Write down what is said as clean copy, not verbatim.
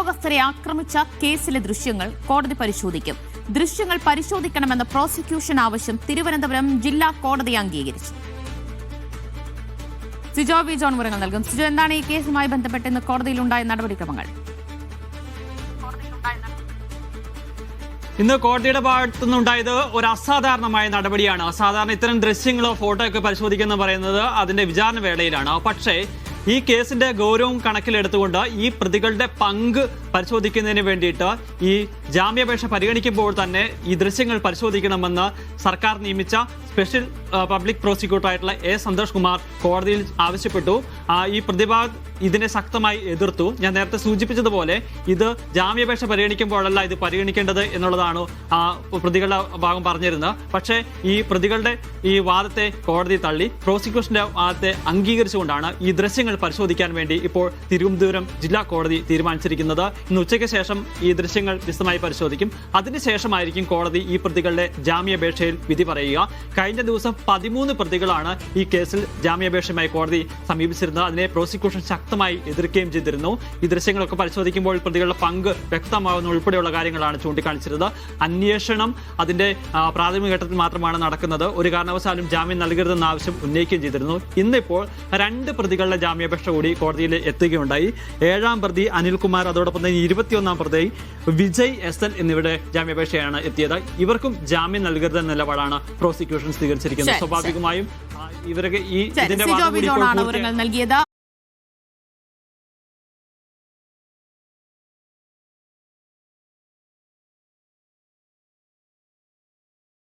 ഉദ്യോഗസ്ഥരെ ആക്രമിച്ച കേസിലെ ദൃശ്യങ്ങൾ കോടതി പരിശോധിക്കും. ദൃശ്യങ്ങൾ പരിശോധിക്കണമെന്ന പ്രോസിക്യൂഷൻ ആവശ്യം തിരുവനന്തപുരം ജില്ലാ കോടതി അംഗീകരിച്ചു. സിജോ വി ജോൺ വിവരങ്ങൾ നൽകും. സിജോ, എന്താണ് ഈ കേസുമായി ബന്ധപ്പെട്ട് ഇന്ന് കോടതിയിലുണ്ടായ നടപടിക്രമങ്ങൾ? ഇന്ന് കോടതിയുടെ ഭാഗത്തുനിന്നുണ്ടായത് ഒരു അസാധാരണമായ നടപടിയാണ്. സാധാരണ ഇത്തരം ദൃശ്യങ്ങളോ ഫോട്ടോ ഒക്കെ പരിശോധിക്കുന്ന പറയുന്നത് അതിന്റെ വിചാരണ വേളയിലാണ്. പക്ഷേ ഈ കേസിന്റെ ഗൗരവം കണക്കിലെടുത്തുകൊണ്ട് ഈ പ്രതികളുടെ പങ്ക് പരിശോധിക്കുന്നതിന് വേണ്ടിയിട്ട് ഈ ജാമ്യാപേക്ഷ പരിഗണിക്കുമ്പോൾ തന്നെ ഈ ദൃശ്യങ്ങൾ പരിശോധിക്കണമെന്ന് സർക്കാർ നിയമിച്ച സ്പെഷ്യൽ പബ്ലിക് പ്രോസിക്യൂട്ടറായിട്ടുള്ള എ സന്തോഷ് കുമാർ കോടതിയിൽ ആവശ്യപ്പെട്ടു. ഈ പ്രതിഭാഗം ഇതിനെ ശക്തമായി എതിർത്തു. ഞാൻ നേരത്തെ സൂചിപ്പിച്ചതുപോലെ ഇത് ജാമ്യാപേക്ഷ പരിഗണിക്കുമ്പോഴല്ല ഇത് പരിഗണിക്കേണ്ടത് എന്നുള്ളതാണ് പ്രതികളുടെ ഭാഗം പറഞ്ഞിരുന്നത്. പക്ഷേ ഈ പ്രതികളുടെ ഈ വാദത്തെ കോടതി തള്ളി പ്രോസിക്യൂഷന്റെ വാദത്തെ അംഗീകരിച്ചുകൊണ്ടാണ് ഈ ദൃശ്യങ്ങൾ പരിശോധിക്കാൻ വേണ്ടി ഇപ്പോൾ തിരുവനന്തപുരം ജില്ലാ കോടതി തീരുമാനിച്ചിരിക്കുന്നത്. ഇന്ന് ഉച്ചയ്ക്ക് ശേഷം ഈ ദൃശ്യങ്ങൾ വിശദമായി പരിശോധിക്കും. അതിനുശേഷമായിരിക്കും കോടതി ഈ പ്രതികളുടെ ജാമ്യാപേക്ഷയിൽ വിധി പറയുക. കഴിഞ്ഞ ദിവസം 13 പ്രതികളാണ് ഈ കേസിൽ ജാമ്യാപേക്ഷയുമായി കോടതി സമീപിച്ചിരുന്നത്. അതിനെ പ്രോസിക്യൂഷൻ ശക്തമായി എതിർക്കുകയും ചെയ്തിരുന്നു. ഈ ദൃശ്യങ്ങളൊക്കെ പരിശോധിക്കുമ്പോൾ പ്രതികളുടെ പങ്ക് വ്യക്തമാകുന്ന ഉൾപ്പെടെയുള്ള കാര്യങ്ങളാണ് ചൂണ്ടിക്കാണിച്ചിരുന്നത്. അന്വേഷണം അതിന്റെ പ്രാഥമിക ഘട്ടത്തിൽ മാത്രമാണ് നടക്കുന്നത്. ഒരു കാരണവശാലും ജാമ്യം നൽകരുതെന്ന ആവശ്യം ഉന്നയിക്കുകയും ചെയ്തിരുന്നു. ഇന്നിപ്പോൾ 2 പ്രതികളുടെ ജാമ്യാപേക്ഷ കൂടി കോടതിയിൽ എത്തുകയുണ്ടായി. 7-ാം പ്രതി അനിൽകുമാർ, അതോടൊപ്പം തന്നെ 21-ാം പ്രതി വിജയ് SN എന്നിവരുടെ ജാമ്യാപേക്ഷയാണ് എത്തിയത്. ഇവർക്കും ജാമ്യം നൽകരുതെന്ന നിലപാടാണ് പ്രോസിക്യൂഷൻ സ്വീകരിച്ചിരിക്കുന്നത്. സ്വാഭാവികമായും ഇവരൊക്കെ ഈ ഇതിന്റെ വിവരങ്ങൾ നൽകിയത്.